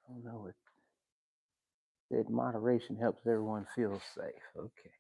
I don't know. It said moderation helps everyone feel safe. Okay.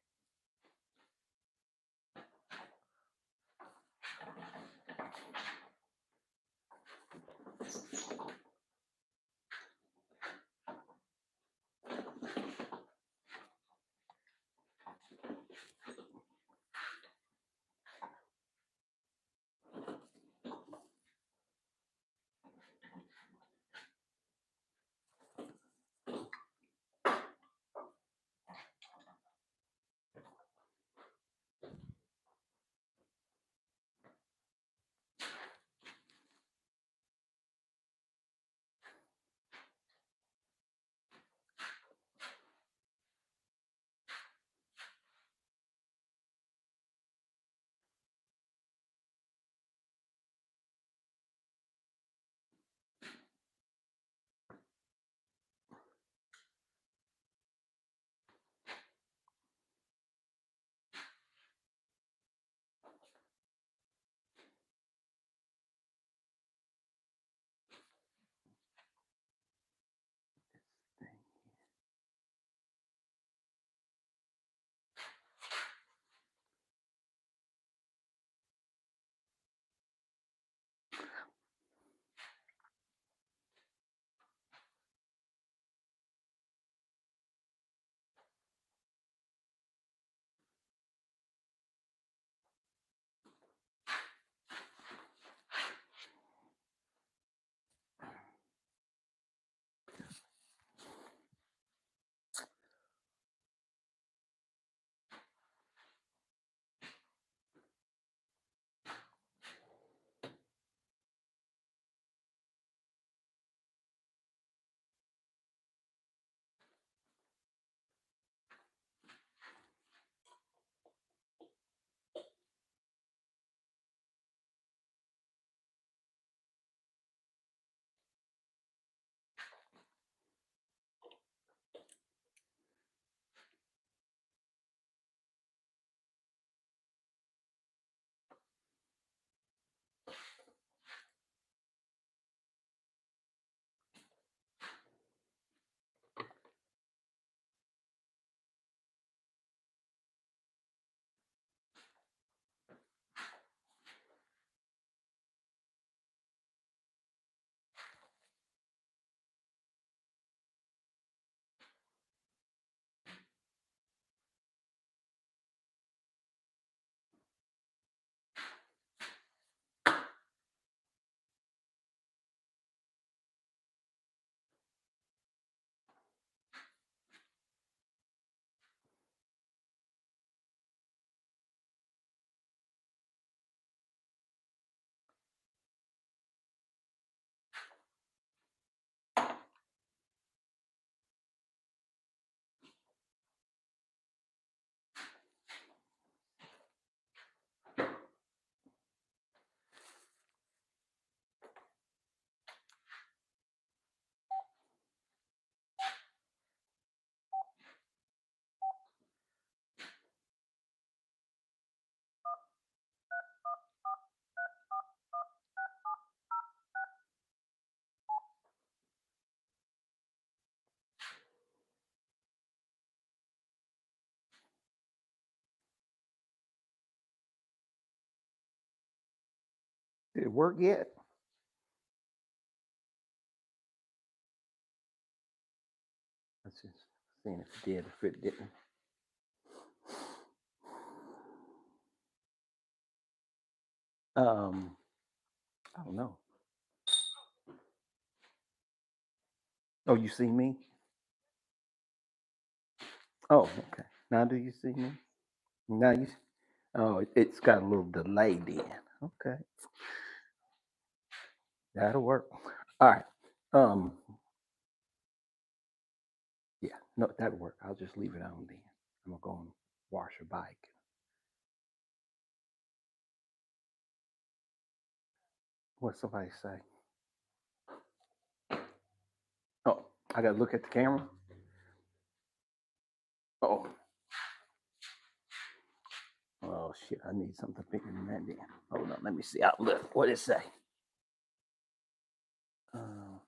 Did it work yet? Let's just seeing if it did, if it didn't. I don't know. Oh, you see me? Oh, okay. Now do you see me? Now you. Oh, it's got a little delay then. Okay, that'll work. All right. Um, yeah, no, that'll work. I'll just leave it on then. I'm gonna go and wash a bike. What somebody say? Oh, I gotta look at the camera. Oh, oh shit! I need something bigger than that. Then hold on. Let me see. I'll look. What it say? Uh,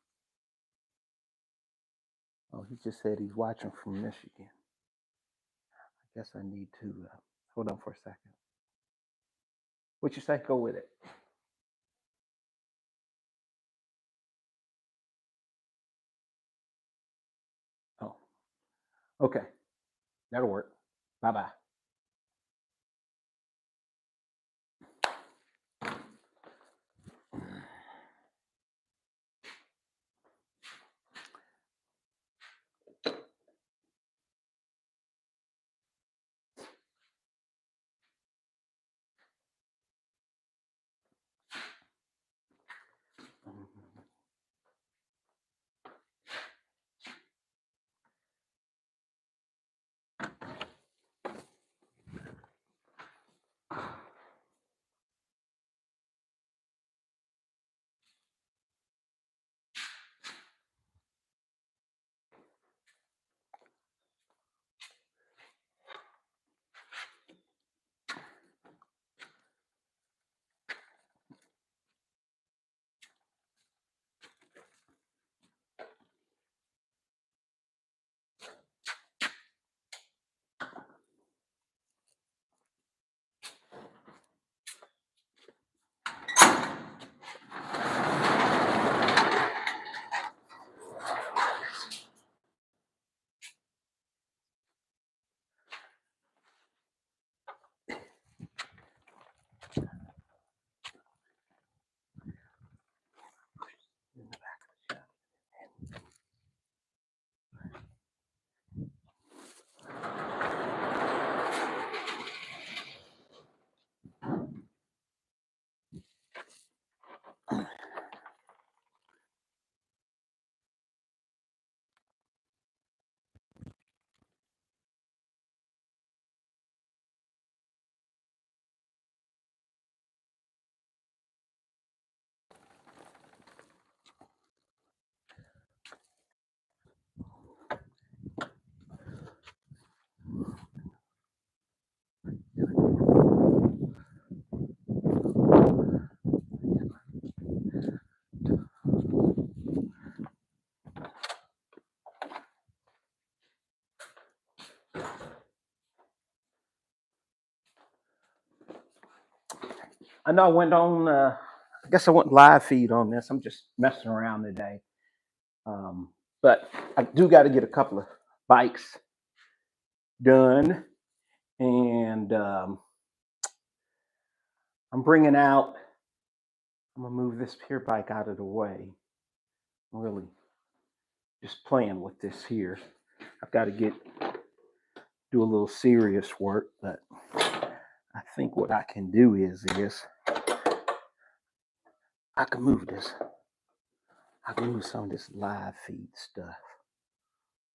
Oh, he just said he's watching from Michigan. I guess I need to hold on for a second. What you say? Go with it. Oh, okay. That'll work. Bye bye. I know I went on. I guess I went live feed on this. I'm just messing around today. But I do got to get a couple of bikes done, and I'm bringing out. I'm gonna move this pure bike out of the way. I'm really just playing with this here. I've got to do a little serious work, but I think what I can do is I can move this. I can move some of this live feed stuff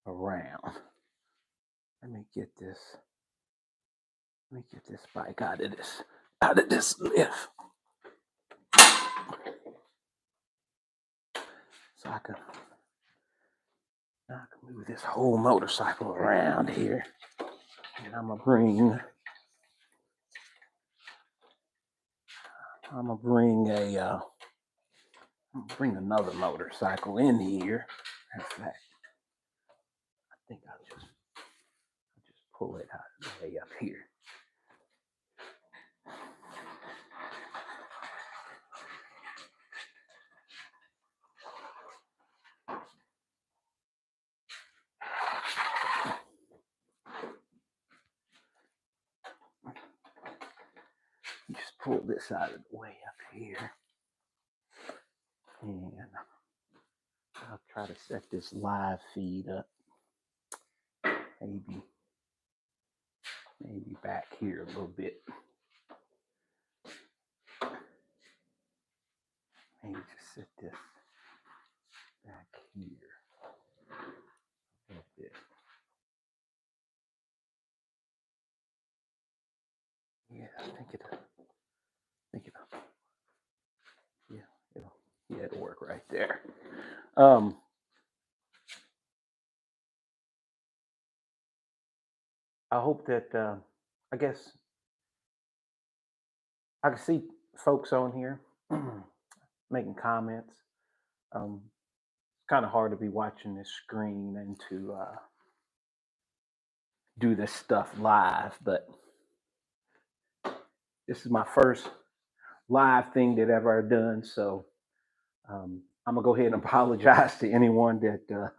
around. Let me get this. Let me get this bike out of this lift. So I can move this whole motorcycle around here. And I'm gonna bring another motorcycle in here. In fact, I think I'll just pull it out of the way up here. Just pull this out of the way up here. And I'll try to set this live feed up. Maybe back here a little bit. Maybe just set this back here a little bit. Yeah, I think it'll it'll work right there. I hope that I guess I can see folks on here making comments. kind of hard to be watching this screen and to do this stuff live, but this is my first live thing that I've ever done. So I'm gonna go ahead and apologize to anyone that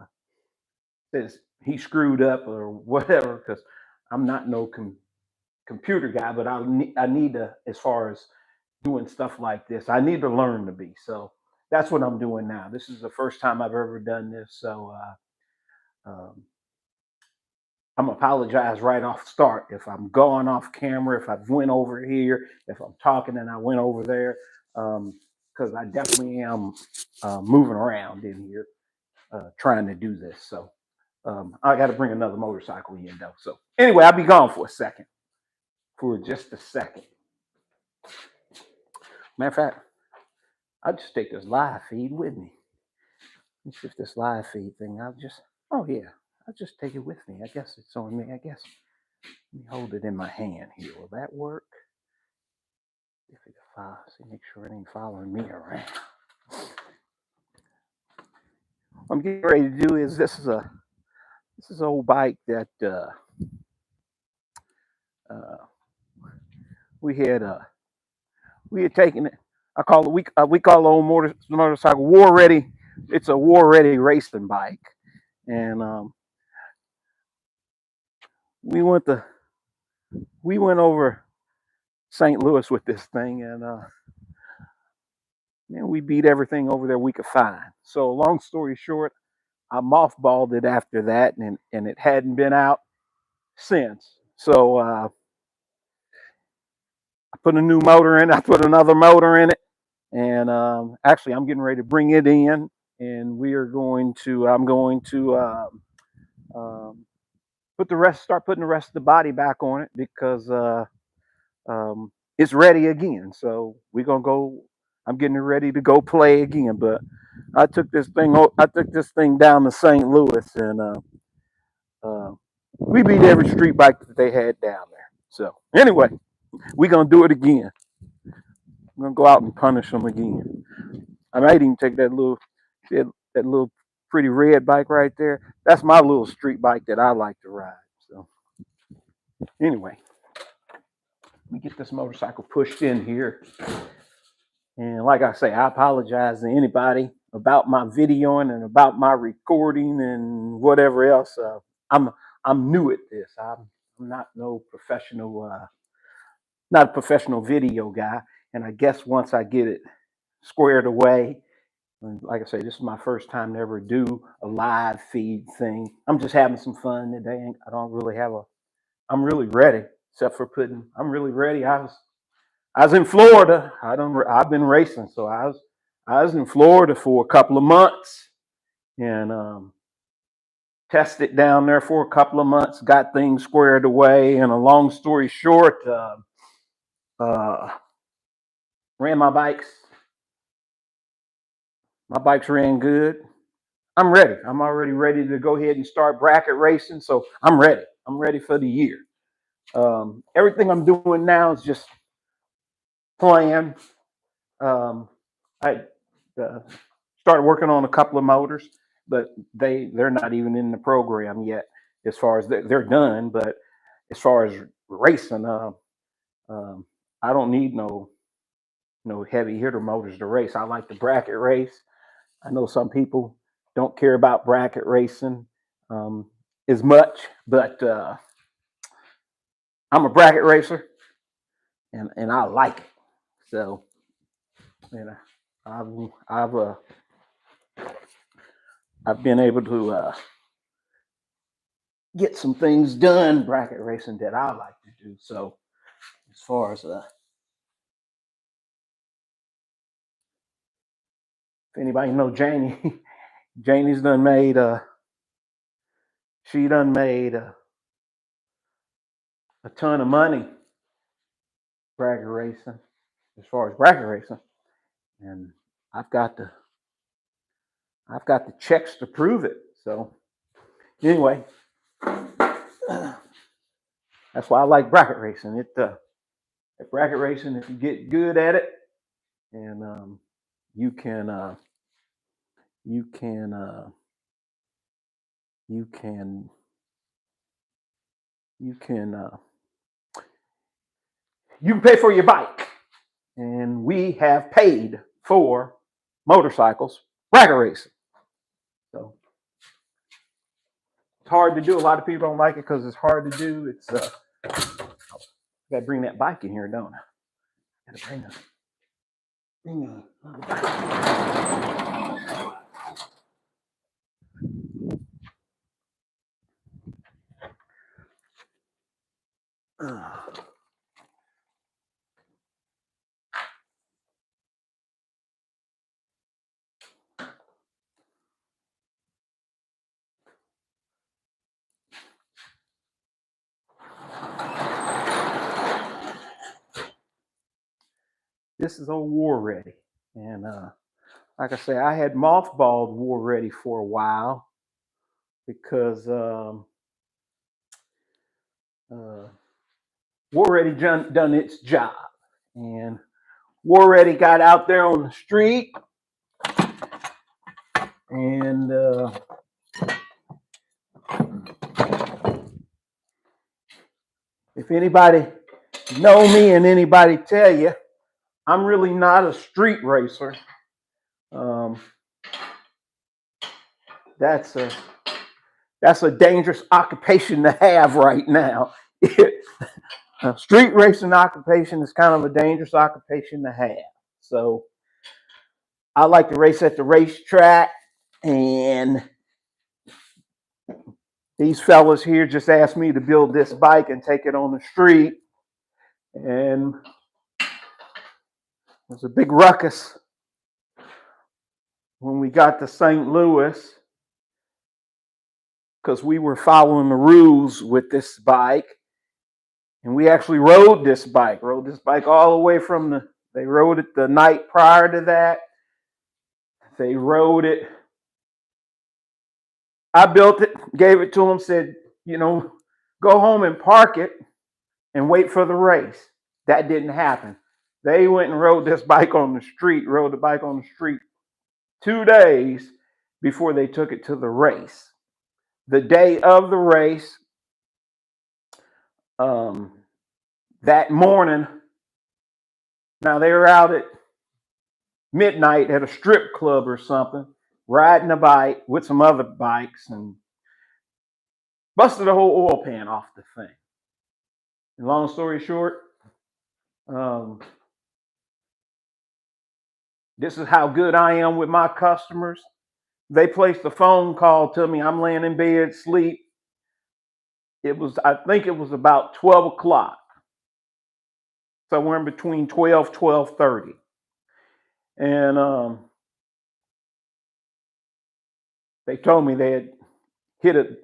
says he screwed up or whatever, because I'm not no computer guy, but I need to, as far as doing stuff like this, I need to learn to be. So that's what I'm doing now. This is the first time I've ever done this. So um, I'm apologize right off start if I'm going off camera, if I went over here, if I'm talking and I went over there, because I definitely am moving around in here trying to do this. So I got to bring another motorcycle in though. So anyway, I'll be gone for a second, for just a second. Matter of fact, I'll just take this live feed with me. Let's see if this live feed thing, oh yeah, I'll just take it with me. I guess it's on me. I guess let me hold it in my hand here. Will that work? If it follows, see, make sure it ain't following me around. What I'm getting ready to do is this is an old bike that we had taken it. I call it we call the old motorcycle war ready. It's a war ready racing bike, and we went over St. Louis with this thing, and man, we beat everything over there we could find. So long story short, I mothballed it after that, and it hadn't been out since. So I put a new motor in. I put another motor in it, and actually, I'm getting ready to bring it in, and we are going to. I'm going to start putting the rest of the body back on it, because it's ready again. So we're gonna go. I'm getting ready to go play again. But I took this thing down to St. Louis, and we beat every street bike that they had down there. So anyway, we're gonna do it again. I'm gonna go out and punish them again. I might even take that little pretty red bike right there. That's my little street bike that I like to ride. So anyway, let me get this motorcycle pushed in here. And like I say, I apologize to anybody about my videoing and about my recording and whatever else. I'm new at this. I'm not no professional, not a professional video guy. And I guess once I get it squared away, and like I say, this is my first time to ever do a live feed thing. I'm just having some fun today. I don't really have I'm really ready, except for I'm really ready. I was in Florida. I've been racing, so I was in Florida for a couple of months, and tested down there for a couple of months. Got things squared away. And a long story short, ran my bikes. My bikes ran good. I'm ready. I'm already ready to go ahead and start bracket racing. So I'm ready. I'm ready for the year. Everything I'm doing now is just playing. I started working on a couple of motors, but they're not even in the program yet. As far as they're done, but as far as racing, I don't need no heavy hitter motors to race. I like to bracket race. I know some people don't care about bracket racing as much, but I'm a bracket racer, and I like it. So, you know, I've been able to get some things done bracket racing that I like to do. So, as far as if anybody know Janie, Janie's done made she done made a ton of money bracket racing, as far as bracket racing, and I've got the checks to prove it. So anyway, that's why I like bracket racing. At bracket racing, if you get good at it, and you can you can you can you can pay for your bike, and we have paid for motorcycles racket racing. So it's hard to do. A lot of people don't like it because it's hard to do. It's got to bring that bike in here, don't I? Got to bring the bike. This is old War Ready, and like I say, I had mothballed War Ready for a while because War Ready done its job, and War Ready got out there on the street, and if anybody know me and anybody tell you, I'm really not a street racer. That's a dangerous occupation to have right now. A street racing occupation is kind of a dangerous occupation to have. So I like to race at the racetrack, and these fellas here just asked me to build this bike and take it on the street. And there's a big ruckus when we got to St. Louis because we were following the rules with this bike. And we actually rode this bike all the way they rode it the night prior to that. They rode it. I built it, gave it to them, said, go home and park it and wait for the race. That didn't happen. They went and rode the bike on the street 2 days before they took it to the race. The day of the race, that morning, now they were out at midnight at a strip club or something, riding a bike with some other bikes, and busted a whole oil pan off the thing. And long story short, this is how good I am with my customers. They placed a phone call to me. I'm laying in bed, asleep. I think it was about 12 o'clock. Somewhere in between 12:30. And they told me they had hit a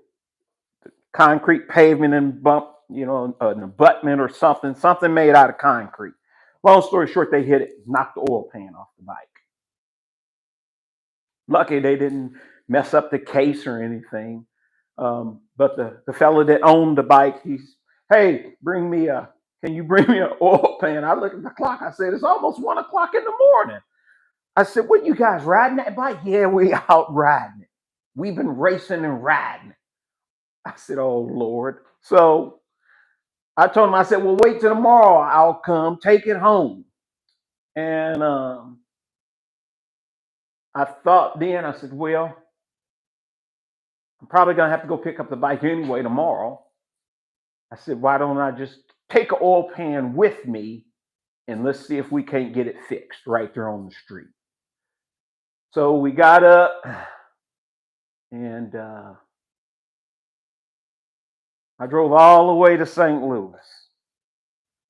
concrete pavement and bumped, an abutment or something made out of concrete. Long story short, they hit it, knocked the oil pan off the bike. Lucky they didn't mess up the case or anything. But the fella that owned the bike, hey, can you bring me an oil pan? I looked at the clock. I said, it's almost 1 o'clock in the morning. I said, what, you guys riding that bike? Yeah, we out riding it. We've been racing and riding it. I said, oh, Lord. So I told him, I said, well, wait till tomorrow. I'll come take it home. And I thought then, I said, well, I'm probably going to have to go pick up the bike anyway tomorrow. I said, why don't I just take an oil pan with me and let's see if we can't get it fixed right there on the street. So we got up, and I drove all the way to St. Louis.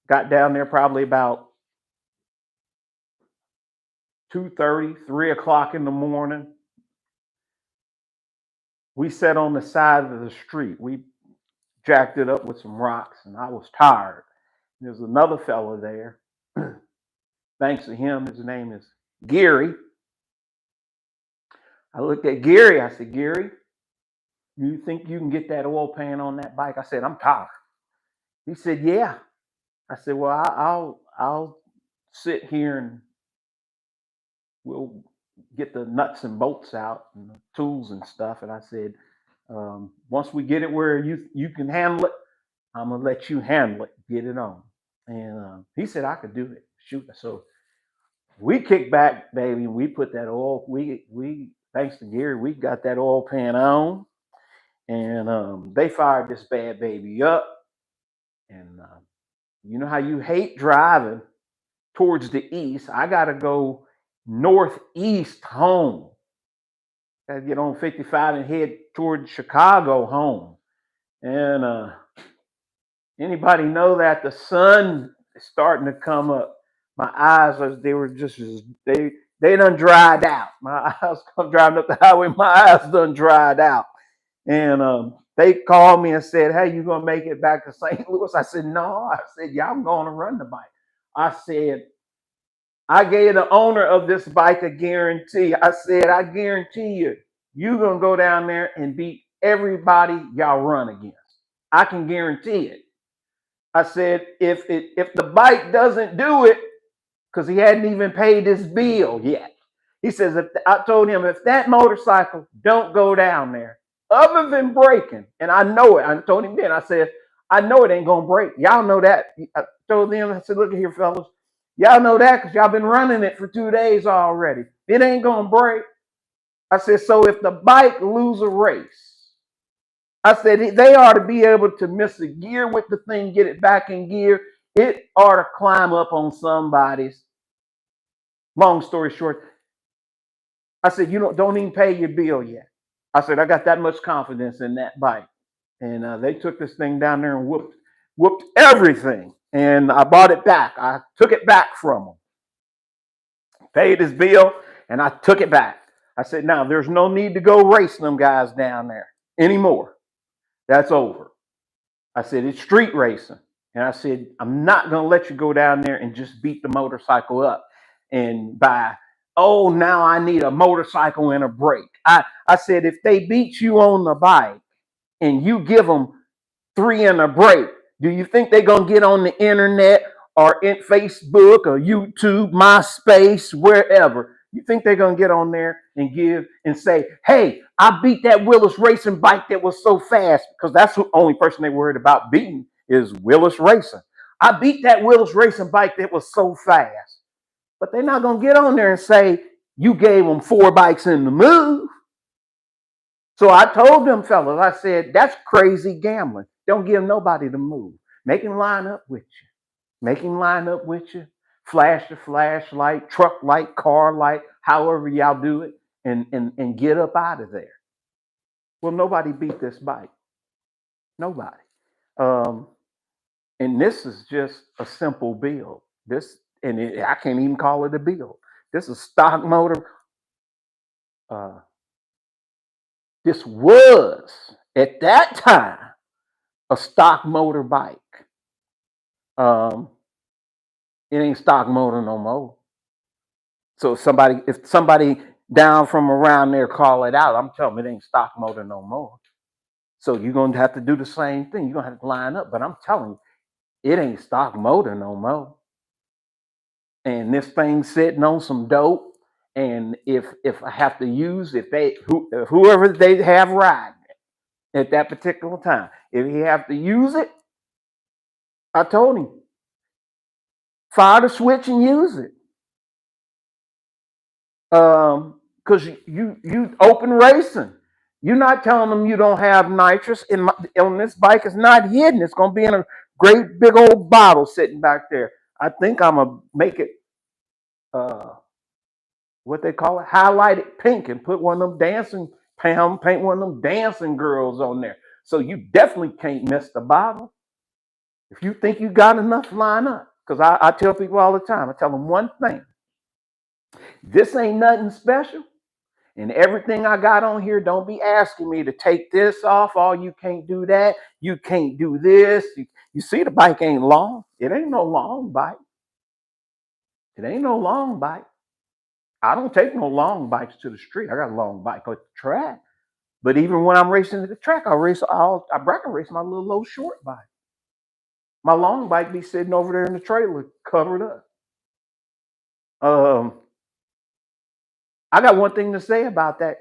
Got down there probably about 2:30, 3 o'clock in the morning. We sat on the side of the street. We jacked it up with some rocks, and I was tired. There's another fella there. Thanks to him, his name is Gary. I looked at Gary. I said, Gary, you think you can get that oil pan on that bike? I said, I'm tired. He said, yeah. I said, well, I'll sit here and we'll get the nuts and bolts out and the tools and stuff. And I said, once we get it where you can handle it, I'm gonna let you handle it. Get it on. And he said I could do it. Shoot. So we kicked back, baby. We put that oil. We thanks to Gary, we got that oil pan on, and they fired this bad baby up. And you know how you hate driving towards the east. I got to go northeast home. Got to get on 55 and head towards Chicago home. And anybody know that the sun is starting to come up? My eyes, they were just they done dried out. My eyes come driving up the highway. My eyes done dried out. And they called me and said, "Hey, you gonna make it back to St. Louis?" I said, "No." I said, "Yeah, I'm going to run the bike." I said, I gave the owner of this bike a guarantee. I said, "I guarantee you, you're gonna go down there and beat everybody y'all run against. I can guarantee it." I said, if the bike doesn't do it, because he hadn't even paid his bill yet. He says, I told him, if that motorcycle don't go down there, other than breaking, and I know it. I told him then, I said, I know it ain't gonna break. Y'all know that. I told them, I said, look here, fellas. Y'all know that because y'all been running it for 2 days already. It ain't gonna break. I said, so if the bike lose a race, I said they ought to be able to miss a gear with the thing, get it back in gear. It ought to climb up on somebody's. Long story short, I said, you don't even pay your bill yet. I said, I got that much confidence in that bike. And they took this thing down there and whooped everything. And I bought it back. I took it back from him, paid his bill, and I took it back. I said, now there's no need to go racing them guys down there anymore. That's over. I said, it's street racing. And I said, I'm not going to let you go down there and just beat the motorcycle up. And oh, now I need a motorcycle and a brake. I said, if they beat you on the bike and you give them 3 and a brake, do you think they're going to get on the internet or in Facebook or YouTube, MySpace, wherever? You think they're going to get on there and give and say, hey, I beat that Willis racing bike that was so fast? Because that's the only person they worried about beating is Willis Racing. I beat that Willis racing bike that was so fast. But they're not going to get on there and say, you gave them 4 bikes in the move. So I told them fellas, I said, that's crazy gambling. Don't give nobody the move. Make him line up with you. Make him line up with you. Flash the flashlight, truck light, car light, however y'all do it, and get up out of there. Well, nobody beat this bike. Nobody. And this is just a simple build. I can't even call it a build. This is stock motor. This was at that time a stock motor bike. It ain't stock motor no more. So if somebody down from around there call it out, I'm telling them it ain't stock motor no more. So you're gonna have to do the same thing. You're gonna have to line up. But I'm telling you, it ain't stock motor no more. And this thing's sitting on some dope. And if I have to use, whoever they have riding at that particular time, if he have to use it, I told him, fire the switch and use it. Because you open racing. You're not telling them you don't have nitrous on this bike. It's not hidden. It's going to be in a great big old bottle sitting back there. I think I'm going to make it, what they call it, highlighted pink and put one of them paint one of them dancing girls on there. So you definitely can't miss the bottle. If you think you got enough, line up. Because I tell people all the time, I tell them one thing. This ain't nothing special. And everything I got on here, don't be asking me to take this off. Oh, you can't do that. You can't do this. You see, the bike ain't long. It ain't no long bike. It ain't no long bike. I don't take no long bikes to the street. I got a long bike at the track. But even when I'm racing at the track, I bracket race my little low short bike. My long bike be sitting over there in the trailer, covered up. I got one thing to say about that.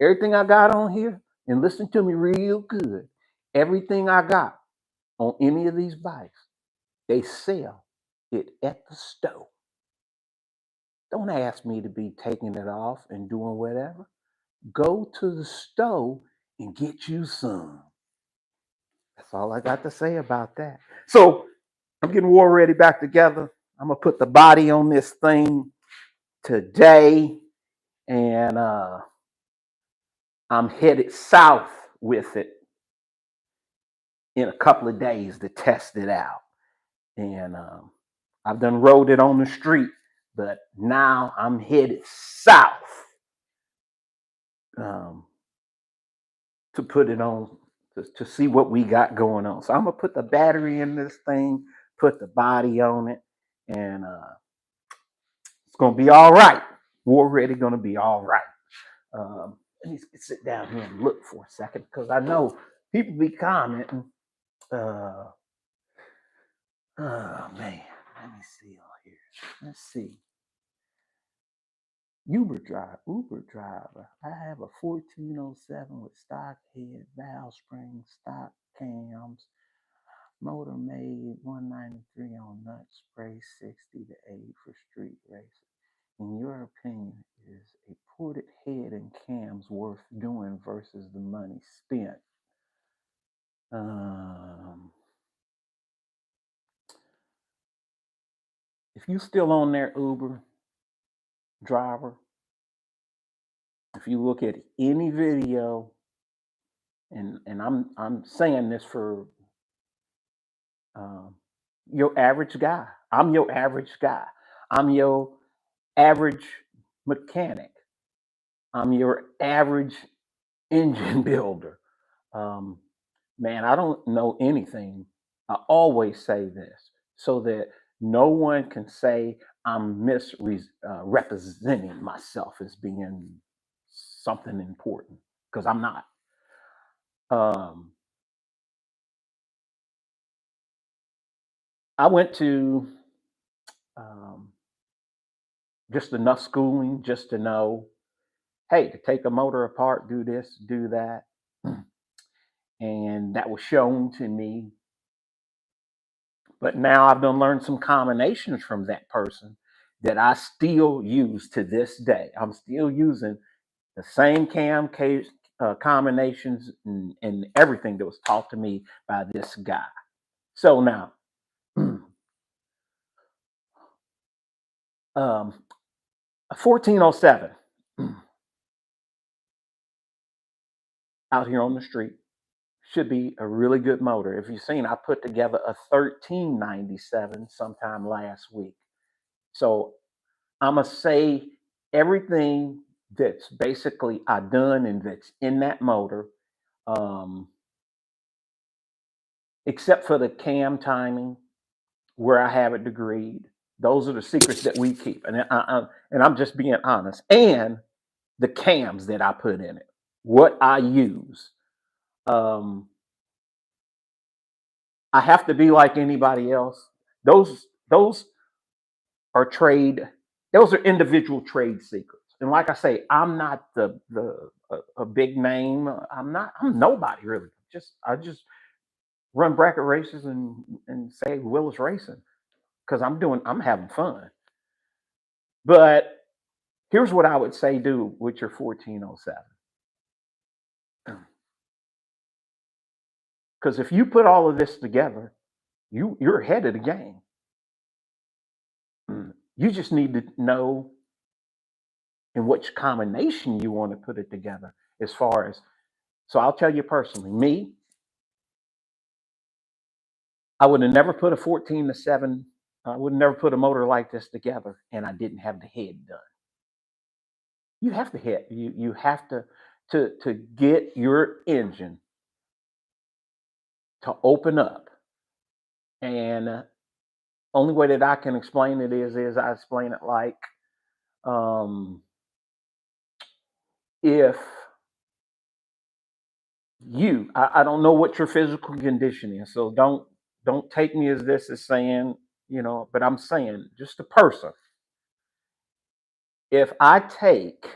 Everything I got on here, and listen to me real good. Everything I got on any of these bikes, they sell it at the store. Don't ask me to be taking it off and doing whatever. Go to the store and get you some. That's all I got to say about that. So I'm getting War Ready back together. I'm gonna put the body on this thing today, and I'm headed south with it in a couple of days to test it out. And I've done rode it on the street, but now I'm headed south um, to put it on to see what we got going on. So I'm gonna put the battery in this thing, put the body on it, and it's gonna be all right. War Ready gonna be all right. Let me sit down here and look for a second because I know people be commenting. Uh, oh man, let me see on here. Let's see. Uber driver. I have a 1407 with stock head, valve spring, stock cams, motor made 193 on nut spray, 60 to 80 for street racing. In your opinion, is a ported head and cams worth doing versus the money spent? If you still on there, Uber driver, if you look at any video, and I'm saying this for your average guy. I'm your average guy. I'm your average mechanic. I'm your average engine builder. Um, man, I don't know anything. I always say this so that no one can say I'm misrepresenting myself as being something important because I'm not. Um, I went to um, just enough schooling just to know, hey, to take a motor apart, do this, do that. And that was shown to me. But now I've done learned some combinations from that person that I still use to this day. I'm still using the same cam case combinations and everything that was taught to me by this guy. So now, a 1407 out here on the street should be a really good motor. If you've seen, I put together a 1397 sometime last week. So I'm gonna say everything that's basically I done and that's in that motor, um, except for the cam timing where I have it degreed. Those are the secrets that we keep, and I'm just being honest. And the cams that I put in it, what I use. Um, I have to be like anybody else. Those are trade. Those are individual trade secrets. And like I say, I'm not a big name. I'm not. I'm nobody really. I just run bracket races and say Willis Racing because I'm having fun. But here's what I would say do with your 1407. Because if you put all of this together, you're ahead of the game. You just need to know in which combination you want to put it together. As far as, so I'll tell you personally, me, I would have never put a 14 to 7. I would have never put a motor like this together, and I didn't have the head done. You have to hit. You have to get your engine to open up, and only way that I can explain it is I explain it like if I don't know what your physical condition is, so don't take me as this is saying, but I'm saying just a person. if I take,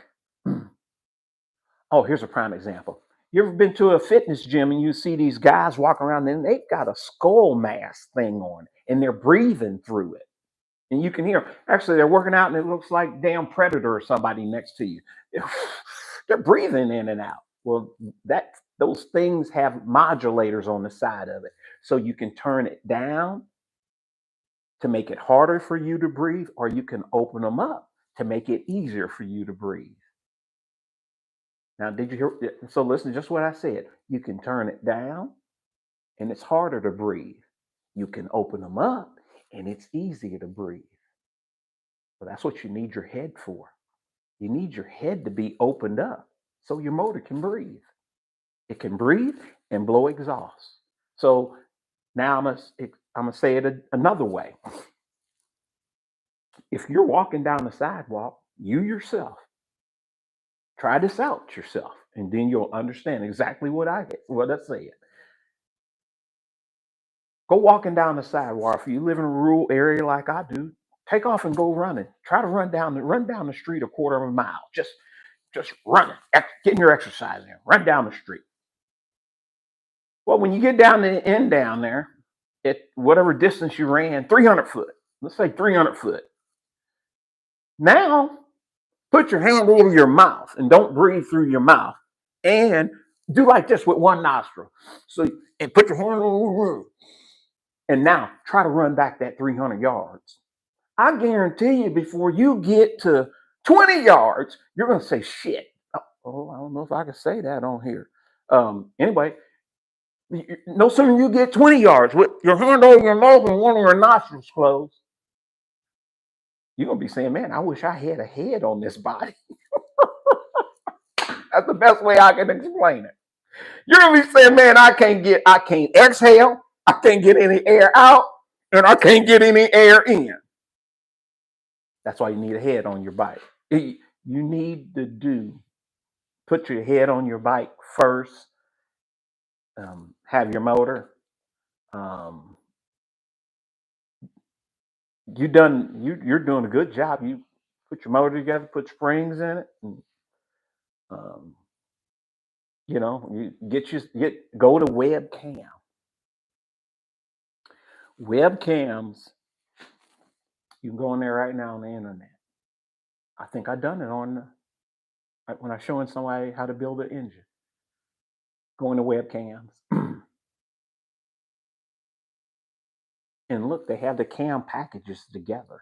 oh, here's a prime example. You ever been to a fitness gym and you see these guys walking around and they've got a skull mask thing on and they're breathing through it. And you can hear them. Actually, they're working out and it looks like damn Predator or somebody next to you. They're breathing in and out. Well, those things have modulators on the side of it. So you can turn it down to make it harder for you to breathe, or you can open them up to make it easier for you to breathe. Now, did you hear? So listen, just what I said. You can turn it down and it's harder to breathe. You can open them up and it's easier to breathe. Well, that's what you need your head for. You need your head to be opened up so your motor can breathe. It can breathe and blow exhaust. So now I'm gonna say it another way. If you're walking down the sidewalk, you yourself try this out yourself, and then you'll understand exactly what I said. Go walking down the sidewalk. If you live in a rural area like I do, take off and go running. Try to run down the street a quarter of a mile. Just running, getting your exercise in. Run down the street. Well, when you get down to the end down there, at whatever distance you ran, 300 foot. Let's say 300 foot. Now, put your hand over your mouth and don't breathe through your mouth. And do like this with one nostril. And put your hand over. And now try to run back that 300 yards. I guarantee you, before you get to 20 yards, you're going to say, shit. Oh, I don't know if I can say that on here. Anyway, no sooner you get 20 yards with your hand over your mouth and one of your nostrils closed, you're going to be saying, man, I wish I had a head on this body. That's the best way I can explain it. You're going to be saying, man, I can't exhale. I can't get any air out, and I can't get any air in. That's why you need a head on your bike. You need to put your head on your bike first. Have your motor. You're doing a good job. You put your motor together, put springs in it, and, go to webcam. Webcams, you can go in there right now on the internet. I think I've done it when I'm showing somebody how to build an engine. Go into webcams. And look, they have the cam packages together.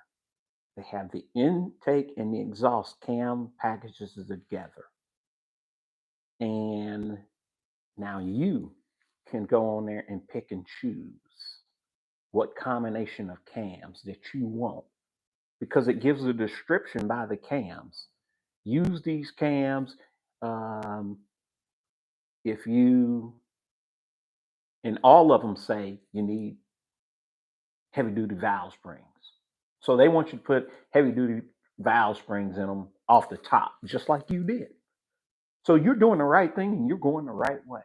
They have the intake and the exhaust cam packages together. And now you can go on there and pick and choose what combination of cams that you want, because it gives a description by the cams. Use these cams if you, and all of them say you need heavy duty valve springs. So they want you to put heavy duty valve springs in them off the top, just like you did. So you're doing the right thing and you're going the right way.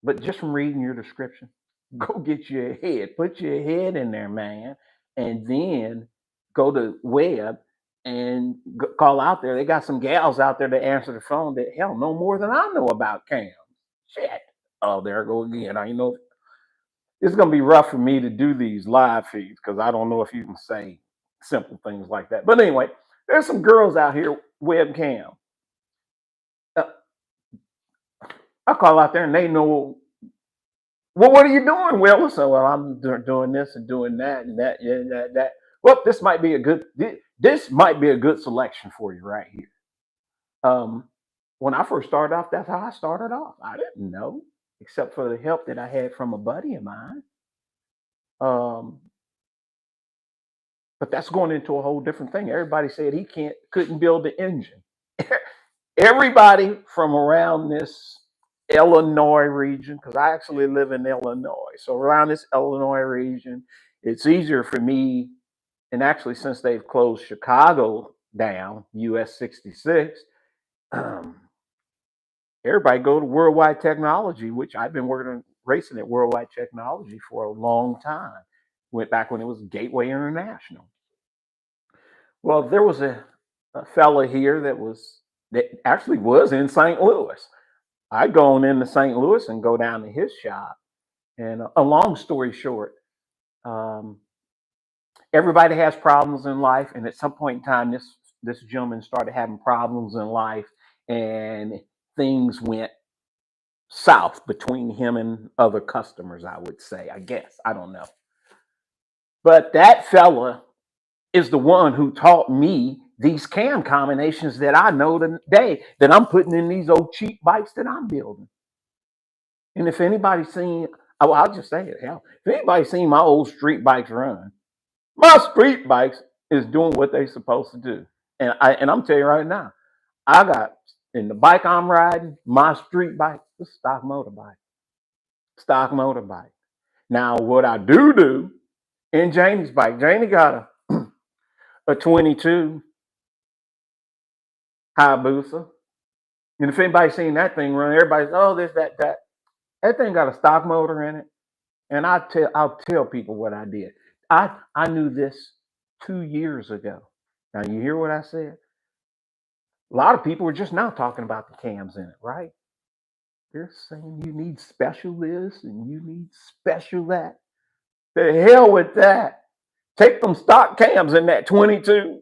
But just from reading your description, go get your head, put your head in there, man, and then go to web and call out there. They got some gals out there that answer the phone that hell know more than I know about cams. Shit. Oh, there I go again. It's going to be rough for me to do these live feeds because I don't know if you can say simple things like that. But anyway, there's some girls out here webcam. I call out there and they know, well, what are you doing, Willis? So, well, I'm doing this and doing that and that, yeah, that. Well, this might be a good selection for you right here. When I first started off, that's how I started off. I didn't know, except for the help that I had from a buddy of mine. But that's going into a whole different thing. Everybody said he couldn't build the engine. Everybody from around this Illinois region, because I actually live in Illinois. So around this Illinois region, it's easier for me. And actually, since they've closed Chicago down, US 66, everybody go to Worldwide Technology, which I've been racing at Worldwide Technology for a long time. Went back when it was Gateway International. Well, there was a fella here that actually was in St. Louis. I go on into St. Louis and go down to his shop. And a long story short, um, everybody has problems in life, and at some point in time, this gentleman started having problems in life, and things went south between him and other customers. I would say, I guess, I don't know, but that fella is the one who taught me these cam combinations that I know today that I'm putting in these old cheap bikes that I'm building. And if anybody's seen, I'll just say it, hell, if anybody's seen my old street bikes run, my street bikes is doing what they're supposed to do. And I'm telling you right now, I got in the bike I'm riding, my street bike, it's a stock motorbike. Stock motorbike. Now, what I do in Janie's bike, Janie got a 22 Hayabusa. And if anybody's seen that thing run, everybody's, oh, this, that, that. That thing got a stock motor in it. And I'll tell people what I did. I knew this 2 years ago. Now you hear what I said? A lot of people are just now talking about the cams in it, right? They're saying you need special this and you need special that. The hell with that. Take them stock cams in that 22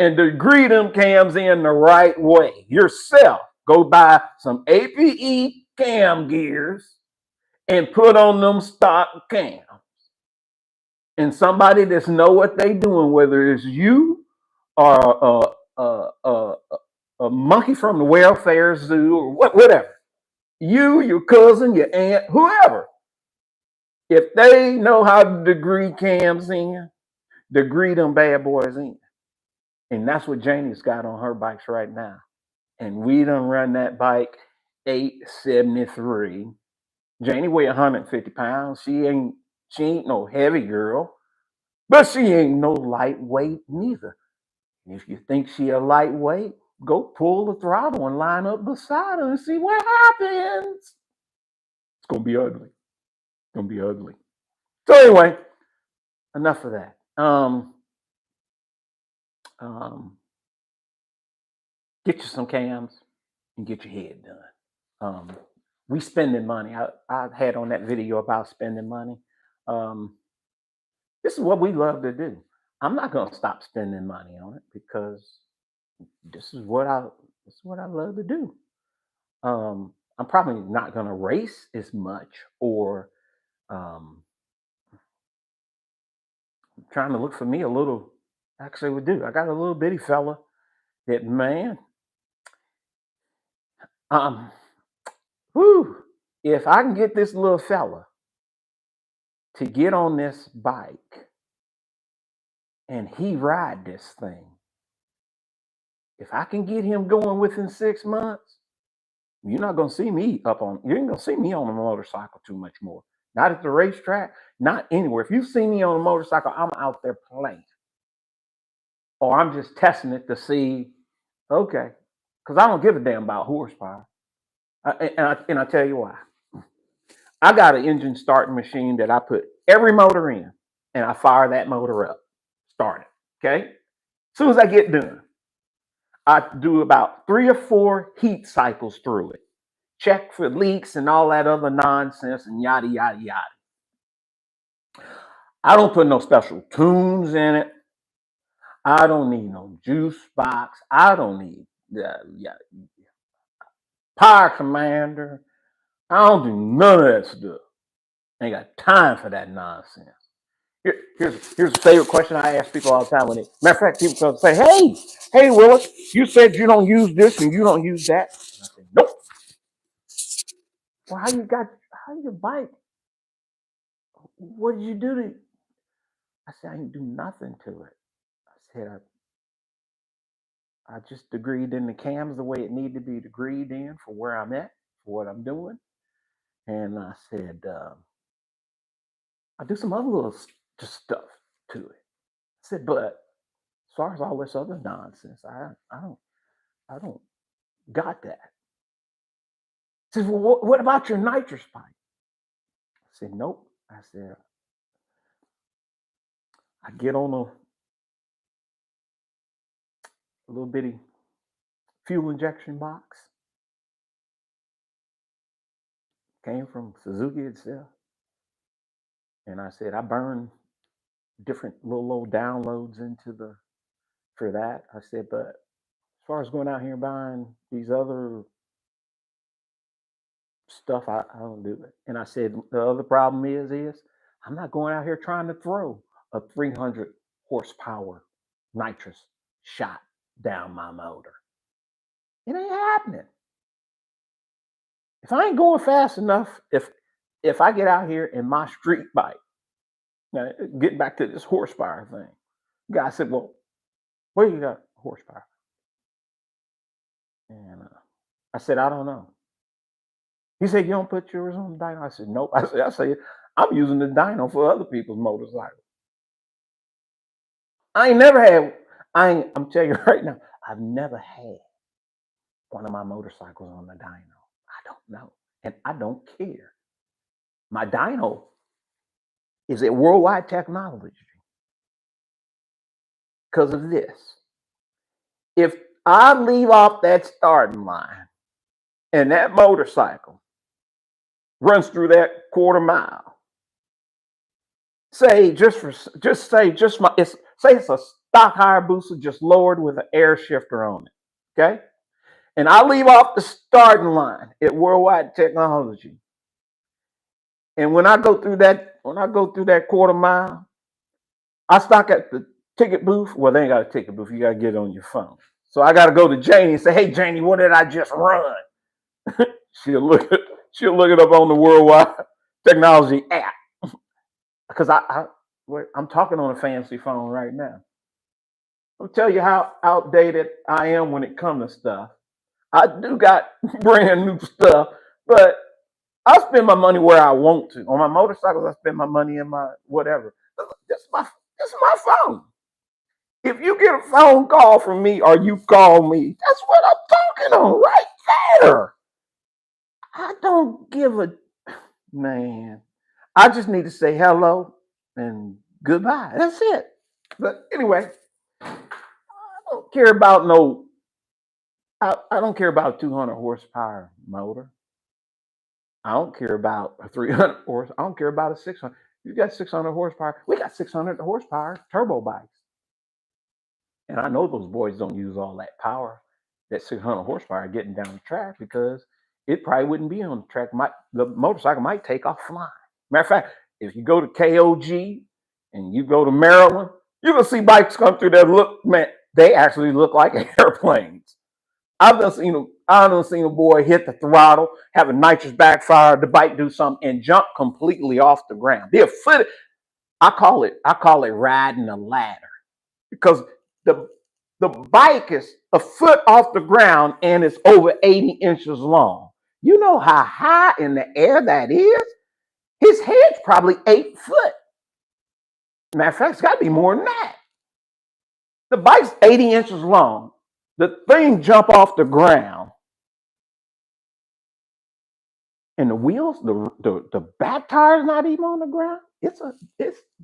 and degree them cams in the right way yourself. Go buy some APE cam gears and put on them stock cams. And somebody that's know what they doing, whether it's you or a monkey from the welfare zoo or whatever, you, your cousin, your aunt, whoever, if they know how to degree cams in, degree them bad boys in. And that's what Janie's got on her bikes right now. And we done run that bike 873. Janie weigh 150 pounds. She ain't no heavy girl, but she ain't no lightweight neither. If you think she a lightweight, go pull the throttle and line up beside her and see what happens. It's gonna be ugly. It's gonna be ugly. So anyway, enough of that. Um, get you some cams and get your head done. We spending money. I had on that video about spending money. Um, this is what we love to do. I'm not gonna stop spending money on it because this is what I love to do. I'm probably not gonna race as much or um, trying to look for me a little. Actually, we do. I got a little bitty fella that man. Um, whew, if I can get this little fella to get on this bike and he ride this thing, if I can get him going within 6 months, you're not gonna see me you ain't gonna see me on a motorcycle too much more. Not at the racetrack, not anywhere. If you see me on a motorcycle, I'm out there playing. Or I'm just testing it to see, okay, because I don't give a damn about horsepower. And I tell you why. I got an engine starting machine that I put every motor in and I fire that motor up, start it. Okay. As soon as I get done, I do about 3 or 4 heat cycles through it, check for leaks and all that other nonsense and yada, yada, yada. I don't put no special tunes in it. I don't need no juice box. I don't need power commander. I don't do none of that stuff. Ain't got time for that nonsense. Here's a favorite question I ask people all the time. Matter of fact, people come say, hey, Willis, you said you don't use this and you don't use that. And I say, nope. Well, how you bike? What did you do to it? I said, I didn't do nothing to it. I said, I just degreed in the cams the way it needed to be degreed in for where I'm at, for what I'm doing. And I said, I do some other little stuff to it. I said, but as far as all this other nonsense, I don't got that. He says, well, what about your nitrous pipe? I said, nope. I said, I get on a little bitty fuel injection box. Came from Suzuki itself. And I said, I burn different little downloads into the for that. I said, but as far as going out here and buying these other stuff, I don't do it. And I said, the other problem is I'm not going out here trying to throw a 300 horsepower nitrous shot down my motor. It ain't happening. If I ain't going fast enough, if I get out here in my street bike, now getting back to this horsepower thing, the guy said, well, where you got horsepower? And I said, I don't know. He said, you don't put yours on the dyno? I said, nope. I said, I'm using the dyno for other people's motorcycles. I ain't never had, I'm telling you right now, I've never had one of my motorcycles on the dyno. I don't know. And I don't care. My dyno is a worldwide technology because of this. If I leave off that starting line and that motorcycle runs through that quarter mile, say it's a stock Hayabusa just lowered with an air shifter on it, okay? And I leave off the starting line at worldwide technology. And when I go through that quarter mile, I stop at the ticket booth. Well, they ain't got a ticket booth. You got to get it on your phone. So I got to go to Janie and say, hey, Janie, what did I just run? She'll look it up on the worldwide technology app. Because I'm talking on a fancy phone right now. I'll tell you how outdated I am when it comes to stuff. I do got brand new stuff, but I spend my money where I want to. On my motorcycles, I spend my money in my whatever. This is my phone. If you get a phone call from me or you call me, that's what I'm talking on right there. I don't give a man. I just need to say hello and goodbye. That's it. But anyway, I don't care about I don't care about a 200 horsepower motor. I don't care about a 300 horse. I don't care about a 600. You got 600 horsepower. We got 600 horsepower turbo bikes. And I know those boys don't use all that power, that 600 horsepower getting down the track, because it probably wouldn't be on the track. The motorcycle might take off flying. Matter of fact, if you go to KOG and you go to Maryland, you're going to see bikes come through that man, they actually look like airplanes. I've seen a boy hit the throttle, have a nitrous backfire, the bike do something, and jump completely off the ground. They're footed. I call it riding a ladder, because the bike is a foot off the ground and it's over 80 inches long. You know how high in the air that is? His head's probably 8 foot. Matter of fact, it's got to be more than that. The bike's 80 inches long. The thing jump off the ground, and the wheels, the back tire's not even on the ground. It's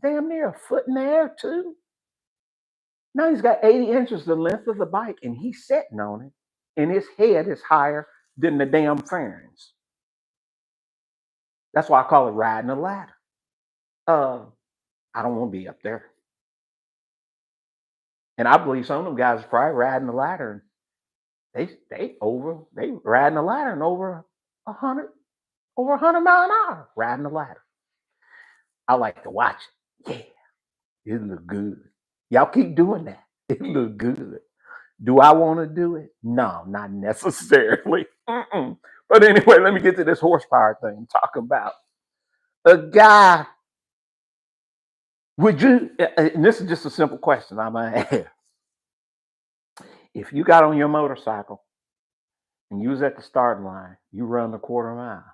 damn near a foot in the air too. Now he's got 80 inches the length of the bike, and he's sitting on it, and his head is higher than the damn fairings. That's why I call it riding a ladder. I don't want to be up there. And I believe some of them guys are probably riding the ladder. They riding the ladder and over 100 mile an hour riding the ladder. I like to watch it. Yeah, it look good. Y'all keep doing that. It look good. Do I want to do it? No, not necessarily. But anyway, let me get to this horsepower thing. Talk about a guy. Would you? And this is just a simple question I'm gonna ask. If you got on your motorcycle and you was at the starting line, you run the quarter mile,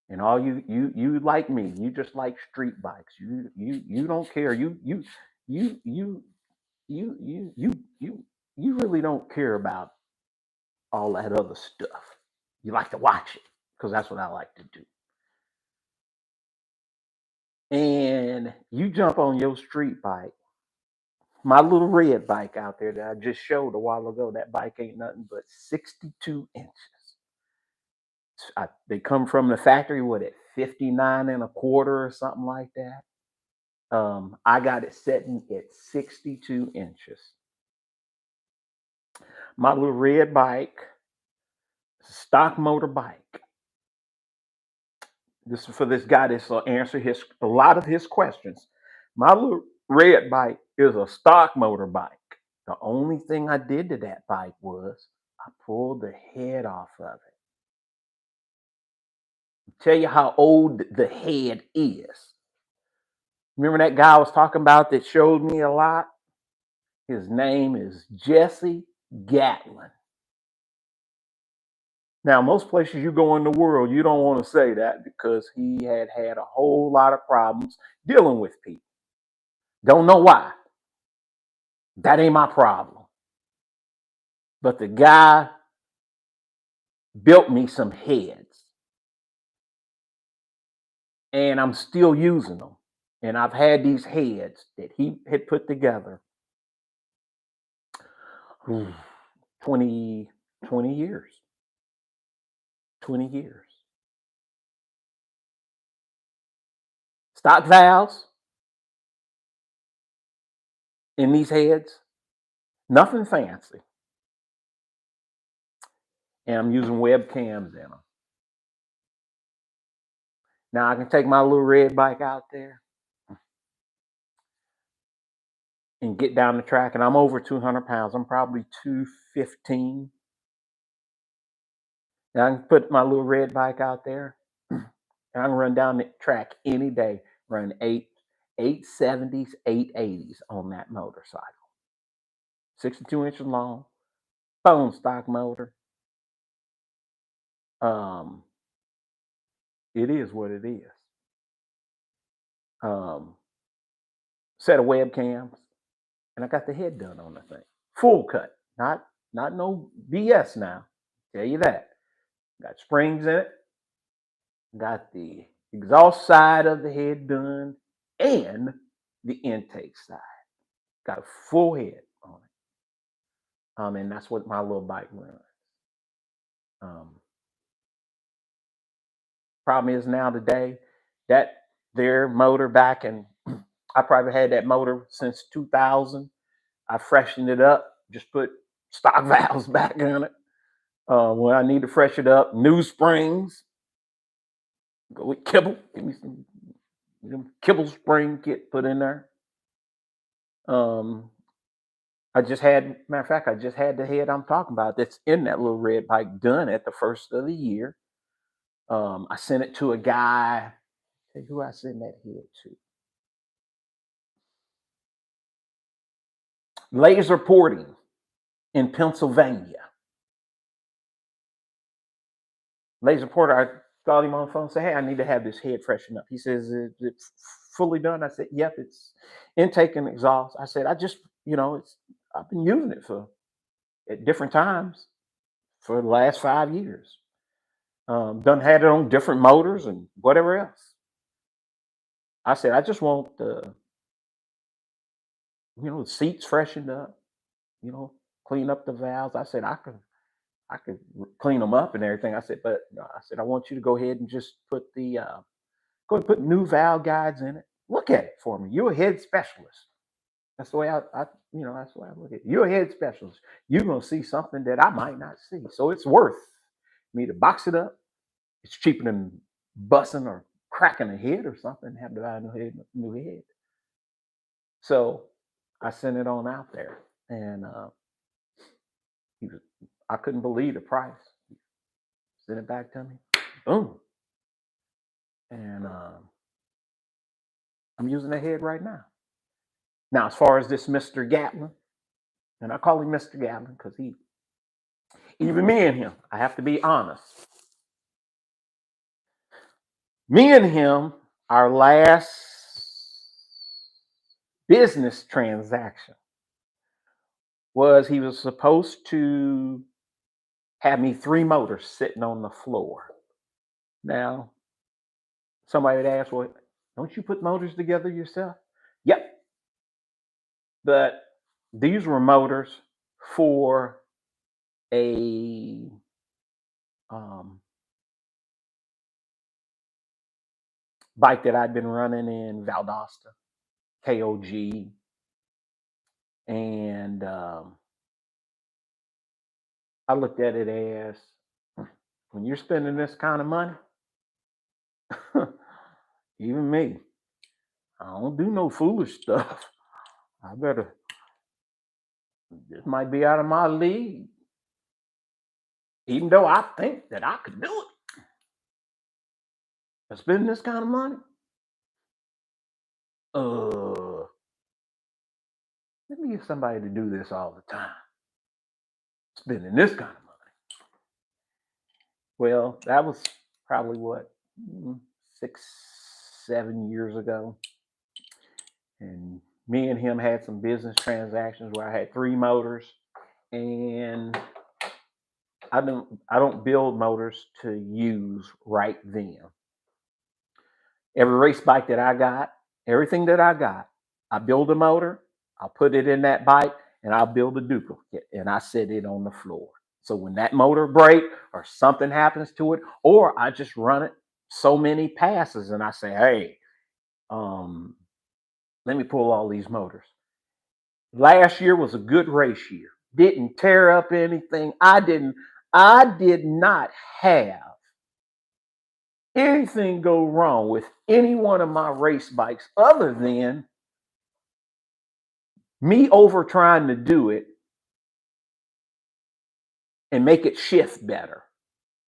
and all you like me, you just like street bikes. You don't care. You really don't care about all that other stuff. You like to watch it, because that's what I like to do. And you jump on your street bike My little red bike out there that I just showed a while ago, that bike ain't nothing but 62 inches. They come from the factory, what, at 59 and a quarter or something like that. I got it setting at 62 inches. My little red bike, stock motor bike. This is for this guy that's answer a lot of his questions. My little red bike is a stock motor bike. The only thing I did to that bike was I pulled the head off of it. Tell you how old the head is. Remember that guy I was talking about that showed me a lot? His name is Jesse Gatlin. Now, most places you go in the world, you don't want to say that because he had a whole lot of problems dealing with people. Don't know why. That ain't my problem. But the guy built me some heads. And I'm still using them. And I've had these heads that he had put together 20 years. 20 years. Stock valves in these heads, nothing fancy. And I'm using webcams in them. Now I can take my little red bike out there and get down the track, and I'm over 200 pounds. I'm probably 215. And I can put my little red bike out there, and I can run down the track any day, run 870s, 880s on that motorcycle. 62 inches long, bone stock motor. It is what it is. Set of webcams, and I got the head done on the thing. Full cut, not no BS now. Tell you that. Got springs in it. Got the exhaust side of the head done and the intake side. Got a full head on it. And that's what my little bike runs. Problem is now today, that their motor back in, I probably had that motor since 2000. I freshened it up, just put stock valves back on it. When I need to freshen it up, new springs. Go with Kibble. Give me some Kibble spring kit put in there. I just had the head I'm talking about that's in that little red bike done at the first of the year. I sent it to a guy. Who I sent that head to? Laser Porting in Pennsylvania. Laser Porter, I called him on the phone and said, hey, I need to have this head freshened up. He says, it's fully done. I said, yep, it's intake and exhaust. I said, I've been using it at different times for the last 5 years. Done had it on different motors and whatever else. I said, I just want the seats freshened up, clean up the valves. I said, I could clean them up and everything. I said, but I want you to go ahead and just put put new valve guides in it. Look at it for me. You're a head specialist. That's the way that's the way I look at it. You're a head specialist. You're gonna see something that I might not see. So it's worth me to box it up. It's cheaper than busting or cracking a head or something. Have to buy a new head. So I sent it on out there, and I couldn't believe the price. Sent it back to me. Boom. And I'm using the head right now. Now, as far as this Mr. Gatlin, and I call him Mr. Gatlin because even me and him, I have to be honest. Me and him, our last business transaction was he was supposed to have me 3 motors sitting on the floor. Now, somebody would ask, well, don't you put motors together yourself? Yep. But These were motors for a um, bike that I'd been running in Valdosta, KOG, and I looked at it as when you're spending this kind of money, even me, I don't do no foolish stuff. I better, this might be out of my league, even though I think that I could do it. But spending this kind of money, uh, let me get somebody to do this all the time. Spending this kind of money. Well, that was probably what, 6, 7 years ago. And me and him had some business transactions where I had 3 motors, and I don't build motors to use right then. Every race bike that I got, everything that I got, I build a motor, I'll put it in that bike, and I'll build a duplicate, and I set it on the floor. So when that motor breaks or something happens to it, or I just run it so many passes and I say, hey, let me pull all these motors. Last year was a good race year. Didn't tear up anything. I did not have anything go wrong with any one of my race bikes other than me over trying to do it and make it shift better,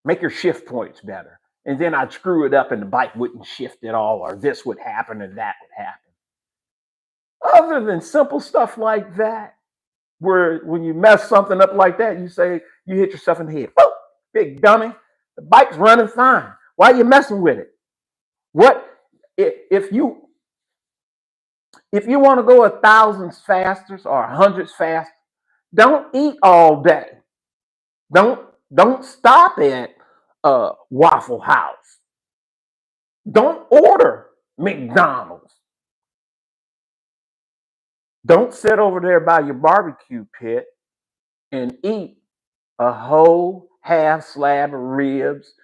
make your shift points better. And then I'd screw it up and the bike wouldn't shift at all, or this would happen and that would happen. Other than simple stuff like that, where when you mess something up like that, you say you hit yourself in the head. Oh, big dummy. The bike's running fine. Why are you messing with it? What if you want to go 1,000s faster or 100s faster? Don't eat all day. Don't don't stop at Waffle House. Don't order McDonald's. Don't sit over there by your barbecue pit and eat a whole half slab of ribs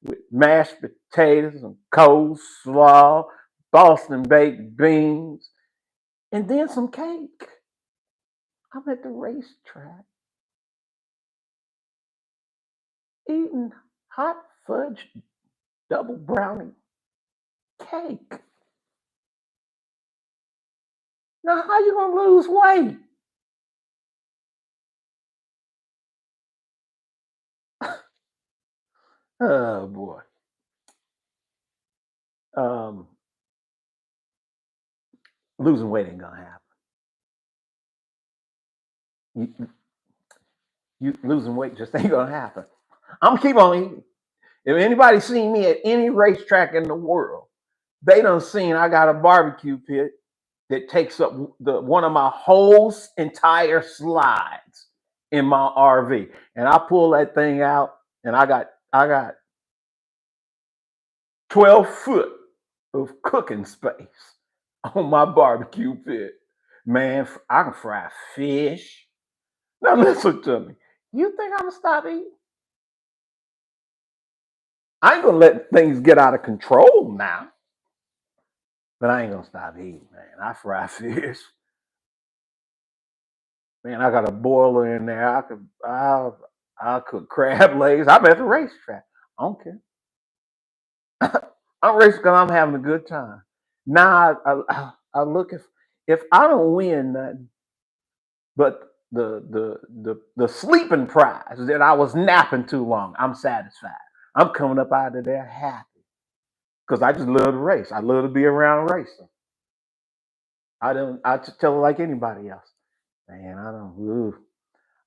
with mashed potatoes and coleslaw, Boston baked beans, and then some cake. I'm at the racetrack eating hot fudge double brownie cake. Now, how you gonna lose weight? Oh boy. Um, Losing weight ain't gonna happen. You losing weight just ain't gonna happen. I'm gonna keep on eating. If anybody's seen me at any racetrack in the world, they done seen I got a barbecue pit that takes up one of my whole entire slides in my RV, and I pull that thing out, and I got 12 foot of cooking space on my barbecue pit. Man, I can fry fish. Now listen to me. You think I'm gonna stop eating? I ain't gonna let things get out of control now, but I ain't gonna stop eating, man. I fry fish. Man, I got a boiler in there. I'll cook crab legs. I'm at the racetrack. I don't care. I'm racing because I'm having a good time. Now I look, if I don't win nothing, but the sleeping prize that I was napping too long, I'm satisfied. I'm coming up out of there happy because I just love to race. I love to be around racing. I don't. I just tell it like anybody else. Man, I don't.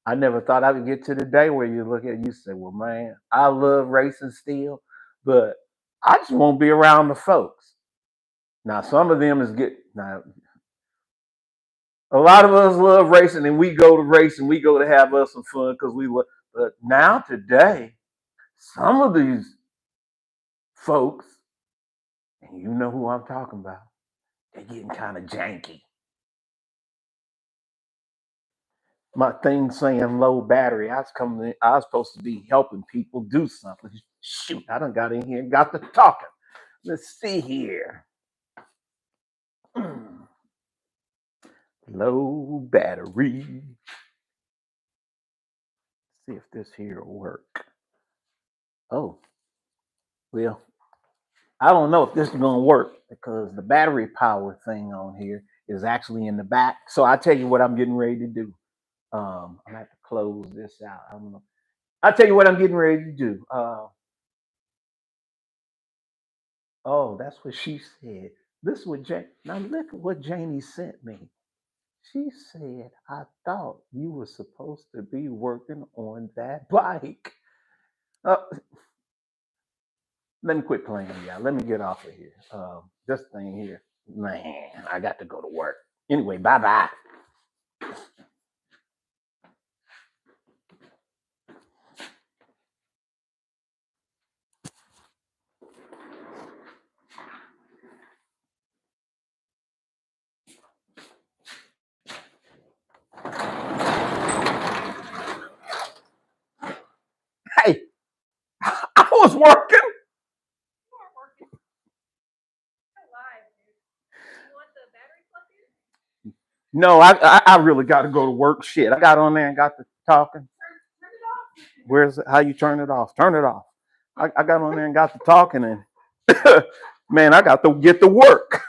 I never thought I would get to the day where you look at it, you say, "Well, man, I love racing still, but I just won't be around the folks." Now, some of them is get now. A lot of us love racing, and we go to race and we go to have us some fun because we love. But now today, some of these folks, and you know who I'm talking about, they're getting kind of janky. My thing saying low battery. I was supposed to be helping people do something. Shoot, I done got in here and got to talking. Let's see here. Low battery. See if this here will work. Oh, well, I don't know if this is gonna work because the battery power thing on here is actually in the back. So I tell you what I'm getting ready to do. I'm gonna have to close this out. I don't know. I tell you what I'm getting ready to do. Oh, that's what she said. This is what now look at what Janie sent me. She said, I thought you were supposed to be working on that bike. Uh, let me quit playing, y'all. Let me get off of here. This thing here, man, I got to go to work. Anyway, bye bye. Hey, I was working. No, I really got to go to work. Shit, I got on there and got to talking. Where's it? How you turn it off? Turn it off. I got on there and got to talking, and man, I got to get to work.